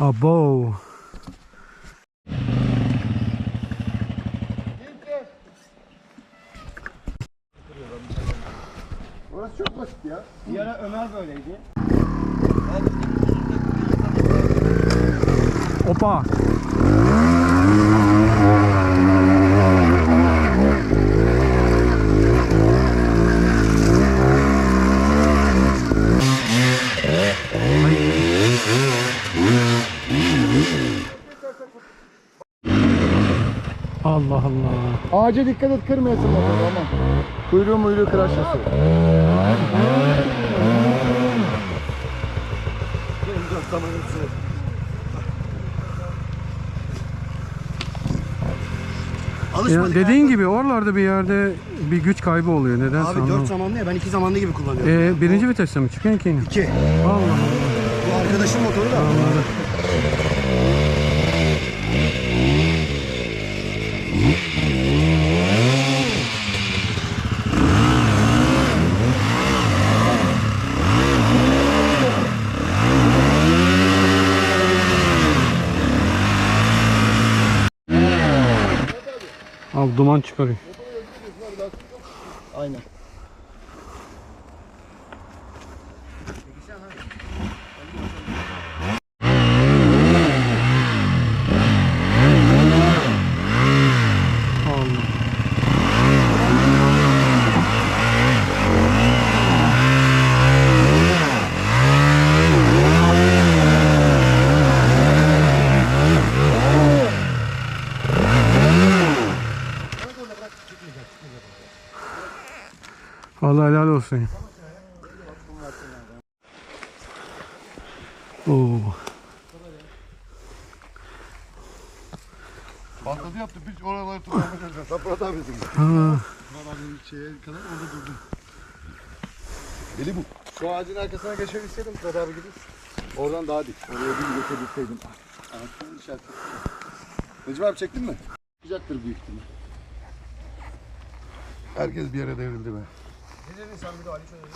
Abo. Orası çok basit ya. Bir ara Ömer böyleydi. Opa. Allah Allah. Ağaca dikkat et, kırmayasın motoru ama. Kuyruğu kıraşlasın. Ya dediğin gibi oralarda bir yerde bir güç kaybı oluyor. Neden? Abi 4 zamanlı ya, ben 2 zamanlı gibi kullanıyorum. Birinci viteste mi çıkıyor ki? 2. Allah Allah. Bu arkadaşın motoru da. Abi duman çıkarıyor. Aynen. Allah helal olsun ya. Oo. Patladı yaptı. Biz oraları tutmaya çalışacağız. Saprat abi bizim. Ha. Abinin şeye kadar orada durdum. Deli bu. Şu ağacın arkasına geçebilseydim Fırat abi gibi. Oradan daha dik. Oraya bir geçebilseydim. Ağaçların işareti. Necmi abi çektin mi? Çıkacaktır büyük ihtimal. Herkes bir yere devrildi be. Ne dedin sen bir de Ali çözdün?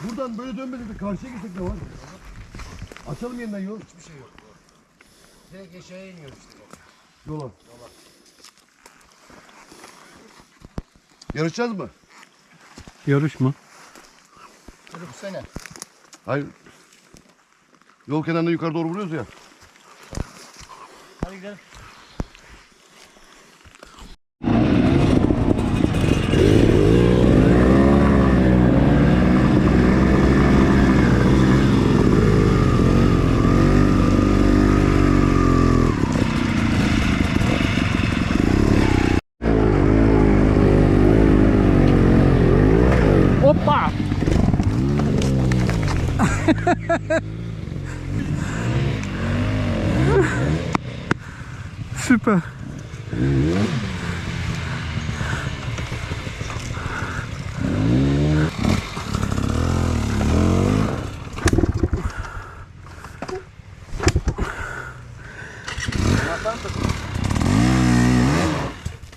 Buradan böyle dönmedik de karşıya gitsek de var. Açalım yeniden yol. Hiçbir şey yok. Direkt eşeğe iniyoruz işte. Yola. Yarışacağız mı? Yarış mı? Hadi bu sene. Hayır. Yol kenarına yukarı doğru vuruyoruz ya. Hadi gidelim. Hoppa! Süper.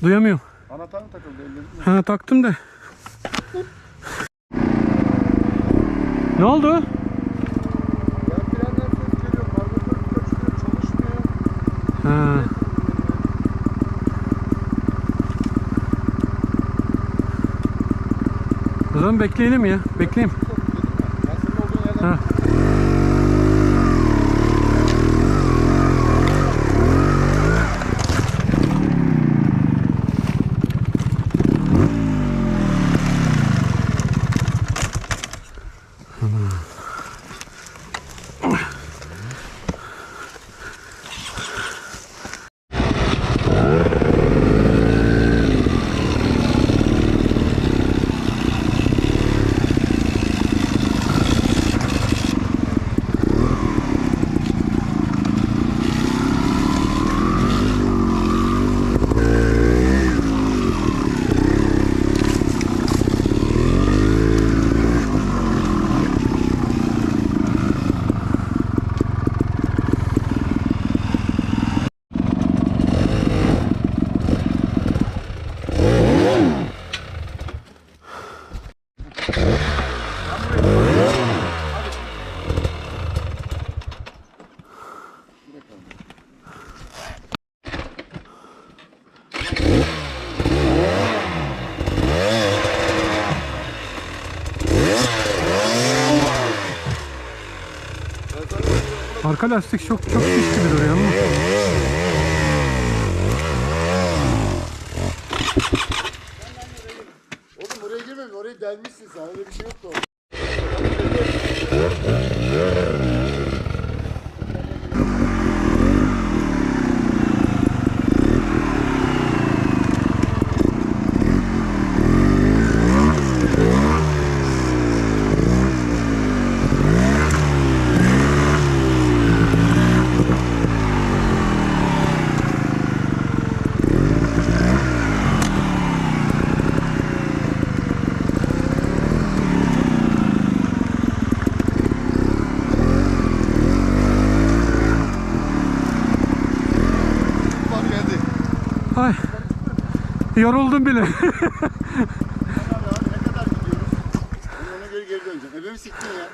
Duyamıyorum. Anahtarın takıldı ellerim. Ha taktım da. Ne oldu? Ya frenler ses geliyor. Karbüratör kaçıyor. Çalışmıyor. Ha. O zaman bekleyelim ya. Bekleyeyim. Ben senin olduğun yerden Ha. Arka lastik çok şiş gibi duruyor ama. Oğlum oraya girme, orayı delmişsin sen. Öyle bir şey yoktu orada. Bak geldi. Ay. Yoruldum bile. Abi ne kadar gidiyoruz? Ben ona göre geri döneceğim. Ebemi siktin ya.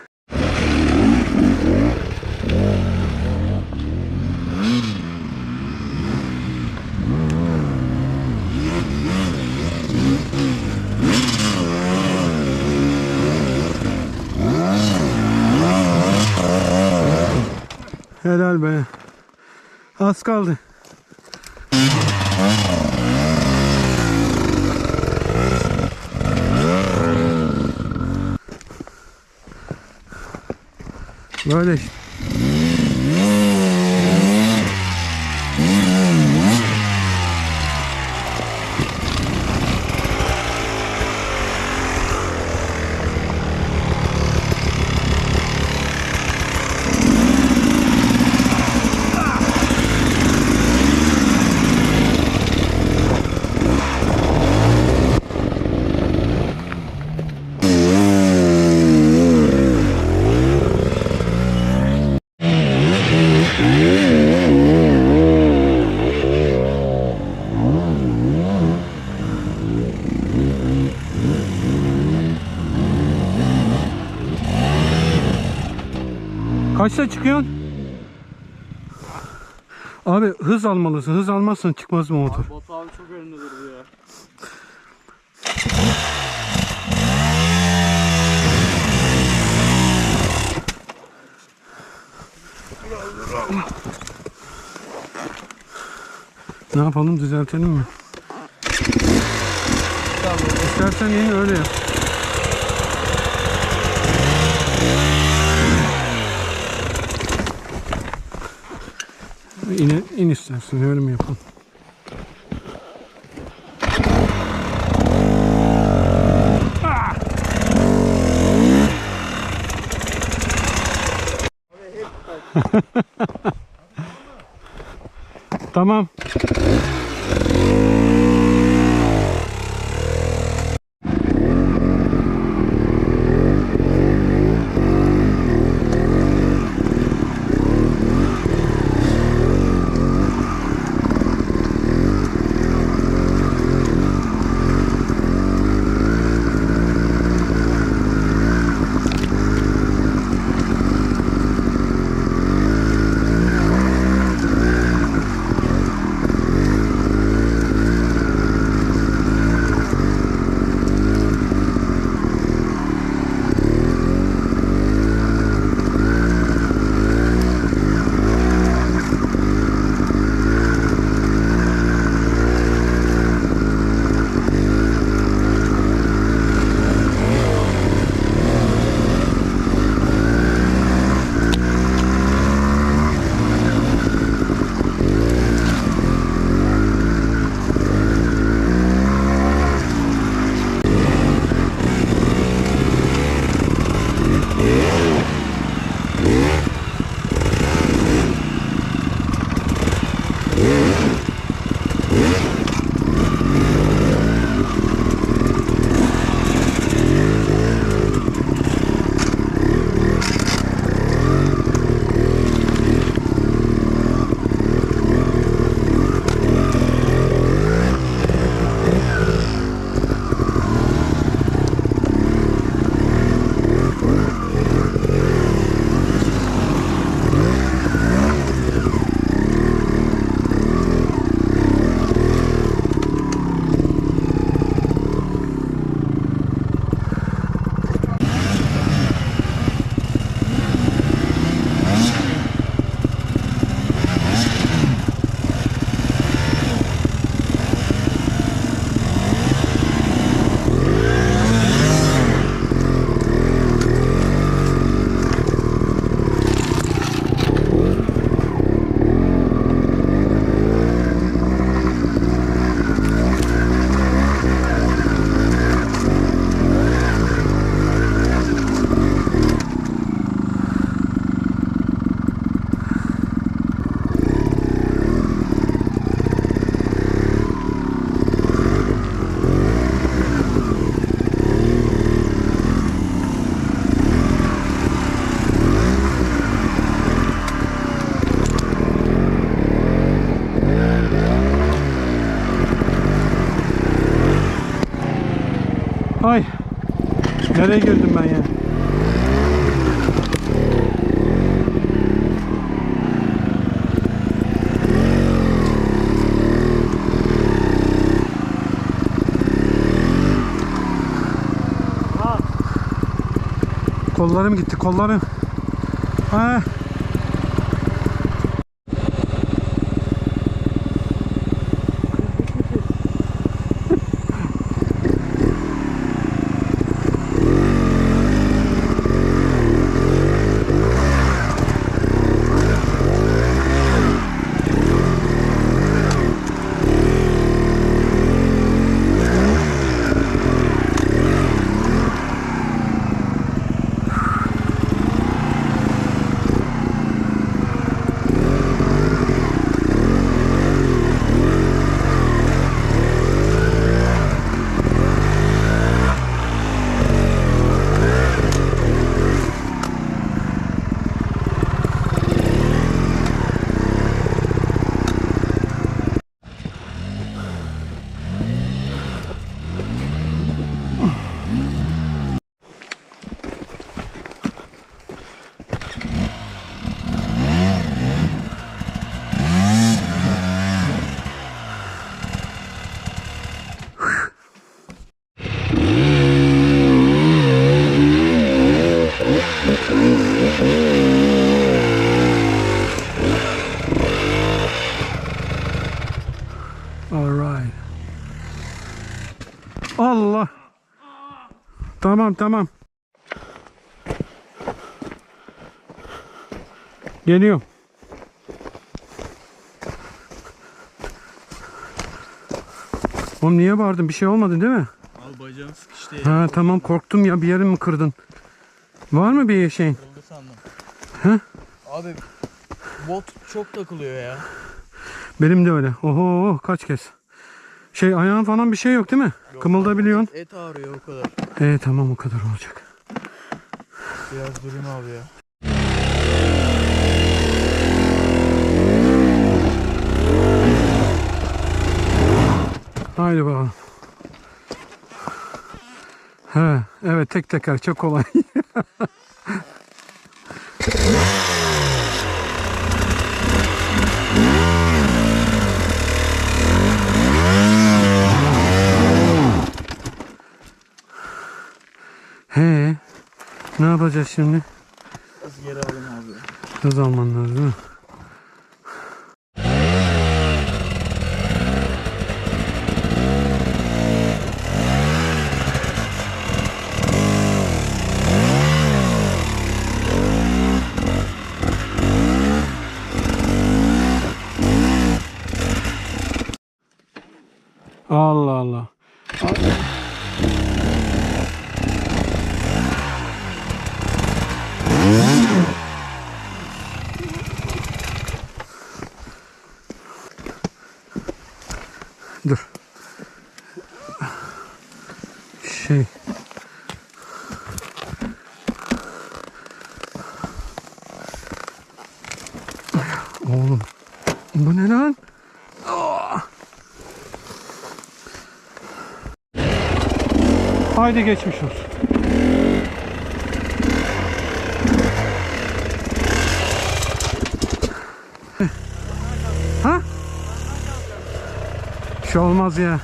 Helal be. Az kaldı. Böyle işte. Kaçta çıkıyorsun? Abi hız almalısın. Hız almazsan çıkmaz bu motor. Batu abi çok önünde durdu ya. Ne yapalım, düzeltelim mi? İstersen in öyle yap. İn istersen öyle mi yapalım? Tamam. Ay. Nereye girdim ben ya? Kollarım gitti, kollarım. Ha. Alright. Allah. Tamam tamam. Geliyorum. Oğlum niye bağırdın? Bir şey olmadı değil mi? Al bacağım sıkıştı ya. Ha tamam, korktum ya, bir yerini mi kırdın? Var mı bir şeyin? Kırıldı sandım. He? Abi bot çok takılıyor ya. Benim de öyle. Oho, kaç kez. Şey, ayağın falan bir şey yok değil mi? Yok, Kımıldabiliyorsun. Et ağrıyor o kadar. Tamam, o kadar olacak. Biraz durayım abi ya. Haydi bakalım. He, evet, tek teker çok kolay. He, ne yapacağız şimdi? Biraz geri alayım abi. Hız alman lazım değil mi? Allah Allah. Dur. Şey. Oğlum. Bu ne lan? Haydi geçmiş olsun. Ha? Bir şey olmaz ya.